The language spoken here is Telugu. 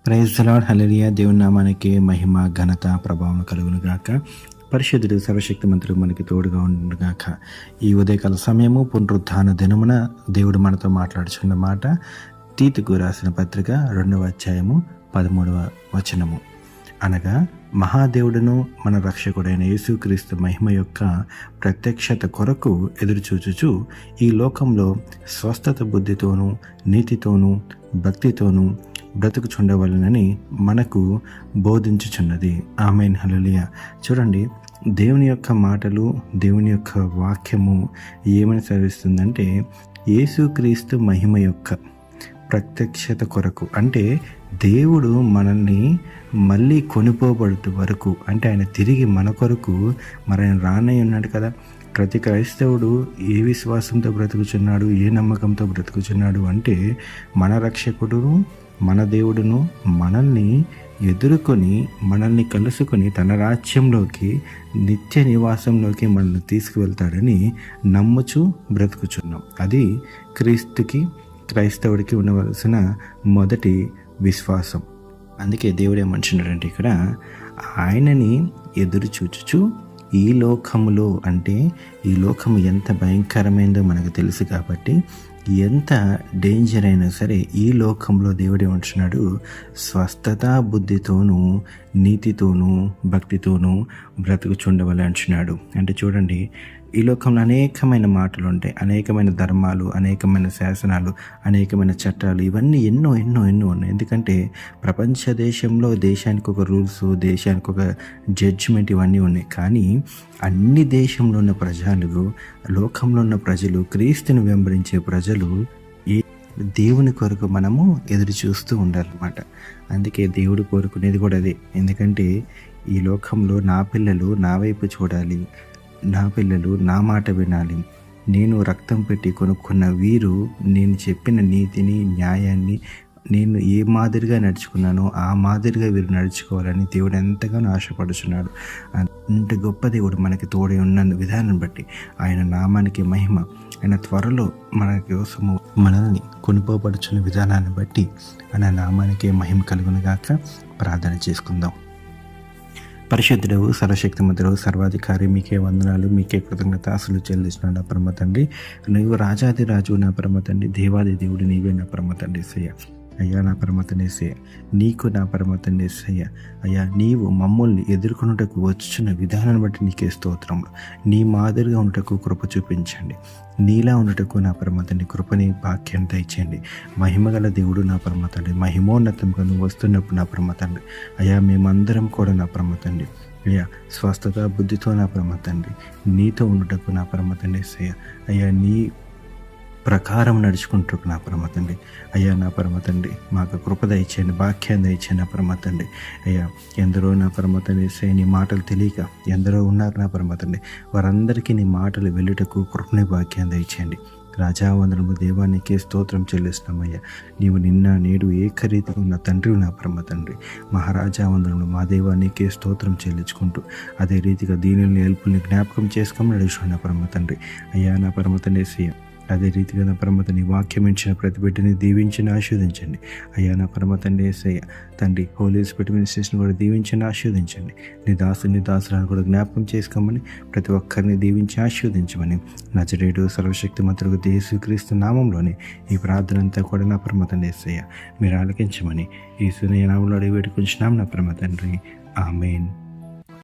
ప్రైజ్ ది లార్డ్, హల్లెలూయా. దేవుని నామానికి మహిమ, ఘనత, ప్రభావం కలుగును గాక. పరిశుద్ధుడు, సర్వశక్తిమంతుడు మనకి తోడుగా ఉండుగాక. ఈ ఉదయకాల సమయము పునరుత్థాన దినమున దేవుడు మనతో మాట్లాడుచున్న మాట తీతుకు రాసిన పత్రిక 2వ అధ్యాయము 13వ వచనము. అనగా మహాదేవుడును మన రక్షకుడైన యేసుక్రీస్తు మహిమ యొక్క ప్రత్యక్షత కొరకు ఎదురుచూచుచు ఈ లోకంలో స్వస్థత బుద్ధితోనూ నీతితోనూ భక్తితోనూ బ్రతుకుచుండవలనని మనకు బోధించుచున్నది. ఆమేన్, హల్లెలూయా. చూడండి, దేవుని యొక్క మాటలు, దేవుని యొక్క వాక్యము ఏమని సెలవిస్తుందంటే యేసుక్రీస్తు మహిమ యొక్క ప్రత్యక్షత కొరకు, అంటే దేవుడు మనల్ని మళ్ళీ కొనిపోబడుతూ వరకు, అంటే ఆయన తిరిగి మన కొరకు మరి ఆయన రానై ఉన్నాడు కదా. ప్రతి క్రైస్తవుడు ఏ విశ్వాసంతో బ్రతుకుచున్నాడు, ఏ నమ్మకంతో బ్రతుకుచున్నాడు అంటే మన రక్షకుడును మన దేవుడును మనల్ని ఎదుర్కొని మనల్ని కలుసుకొని తన రాజ్యంలోకి నిత్య నివాసంలోకి మనల్ని తీసుకువెళ్తాడని నమ్ముచు బ్రతుకుచున్నాం. అది క్రైస్తవుడికి ఉండవలసిన మొదటి విశ్వాసం. అందుకే దేవుడు ఏమంటున్నాడంటే ఇక్కడ ఆయనని ఎదురు చూచుచు ఈ లోకములో, అంటే ఈ లోకము ఎంత భయంకరమైందో మనకు తెలుసు కాబట్టి ఎంత డేంజర్ అయినా సరే ఈ లోకంలో దేవుడు ఏమంటున్నాడు, స్వస్థత బుద్ధితోనూ నీతితోనూ భక్తితోనూ బ్రతుకుచుండవలే అంటున్నాడు. అంటే చూడండి, ఈ లోకంలో అనేకమైన మాటలు ఉంటాయి, అనేకమైన ధర్మాలు, అనేకమైన శాసనాలు, అనేకమైన చట్టాలు, ఇవన్నీ ఎన్నో ఎన్నో ఎన్నో ఉన్నాయి. ఎందుకంటే ప్రపంచ దేశానికి ఒక రూల్స్, దేశానికి ఒక జడ్జిమెంట్, ఇవన్నీ ఉన్నాయి. కానీ అన్ని దేశంలో ఉన్న ప్రజలు, లోకంలో ఉన్న ప్రజలు, క్రీస్తుని వెంబడించే ప్రజలు ఈ దేవుని కొరకు మనము ఎదురు చూస్తూ ఉండాలన్నమాట. అందుకే దేవుడు కోరుకునేది కూడా అదే. ఎందుకంటే ఈ లోకంలో నా పిల్లలు నా వైపు చూడాలి, నా పిల్లలు నా మాట వినాలి. నేను రక్తం పెట్టి కొనుక్కున్న వీరు నేను చెప్పిన నీతిని, న్యాయాన్ని నేను ఏ మాదిరిగా నడుచుకున్నానో ఆ మాదిరిగా వీరు నడుచుకోవాలని దేవుడు ఎంతగానో ఆశపడుచున్నాడు. అంత గొప్ప దేవుడు మనకి తోడే ఉన్న విధానం బట్టి, ఆయన నామానికి మహిమ, ఆయన త్వరలో మన కోసము మనల్ని కొనుపోబడుచున్న విధానాన్ని బట్టి ఆయన నామానికి మహిమ కలుగునుగాక. ప్రార్థన చేసుకుందాం. పరిశుద్ధుడు, సర్వశక్తిమంతుడు, సర్వాధికారి, మీకే వందనాలు, మీకే కృతజ్ఞతాసులు చెల్లిస్తున్నా నా పరమ తండ్రి. నువ్వు రాజాది రాజు నా పరమ తండ్రి, దేవాది దేవుడు నీవే నా పరమ తండ్రి. సయ్య అయ్యా, నా పరమ తండ్రి, నీకు నా పరమ తండ్రి. సయ్య అయ్యా, నీవు మమ్మల్ని ఎదుర్కొనుటకు వచ్చుచున్న విధానాన్ని బట్టి నీకే స్తోత్రములు. నీ మాదిరిగా ఉండటకు కృప చూపించండి. నీలా ఉండటకు నా పరమ తండ్రి కృపని భాగ్యాన్ని దయచేయండి. మహిమగల దేవుడు నా పరమ తండ్రి, మహిమోన్నతంగా నువ్వు వస్తున్నప్పుడు నా పరమ తండ్రి అయ్యా, మేమందరం కూడా నా పరమ తండ్రి అయ్యా స్వస్థత బుద్ధితో నా పరమ తండ్రి నీతో ఉండటకు నా పరమ తండ్రి సయ్య అయ్యా, నీ ప్రకారం నడుచుకుంటూ నా పరమ తండ్రి అయ్యా, నా పరమ తండ్రి మాకు కృప దయచేయండి, భాగ్యాన్ని దయచేయండి నా పరమ తండ్రి అయ్యా. ఎందరో నా పరమ తండ్రి నీ మాటలు తెలియక ఎందరో ఉన్నారు నా పరమ తండ్రి, వారందరికీ నీ మాటలు వెళ్ళుటకు కృపని భాగ్యాన్ని దయచేయండి. రాజావందనము దేవానికి స్తోత్రం చెల్లిస్తున్నామయ్యా. నీవు నిన్న నేడు ఏకరీతిగా ఉన్న తండ్రి నా పరమ తండ్రి, మహారాజావందనము మా దేవానికి స్తోత్రం చెల్లించుకుంటూ అదే రీతిగా దీనిని ఎల్పుల్ని జ్ఞాపకం చేసుకొని నడుచుకున్న నా పరమ తండ్రి అయ్యా, నా పరమ తండ్రి అదే రీతిగా నా పరమ తండ్రి వాక్యం ఇచ్చిన ప్రతి బిడ్డని దీవించి ఆశీర్వదించండి అయ్యా. నా పరమ తండ్రి యేసయ్య తండ్రి హోలీ స్పిరిట్ మినిస్ట్రీస్ని కూడా దీవించి ఆశీర్వదించండి. నీ దాసులను కూడా జ్ఞాపకం చేసుకోమని, ప్రతి ఒక్కరిని దీవించి ఆశీర్వదించమని నజరేయుడు సర్వశక్తిమంతుడు యేసుక్రీస్తు నామంలోని ఈ ప్రార్థన అంతా కూడా నా పరమ తండ్రి యేసయ్య మీరు ఆలకించమని యేసు నామములో అడిగి వేడుకొంచున్నాం నా పరమ తండ్రి. ఆమేన్.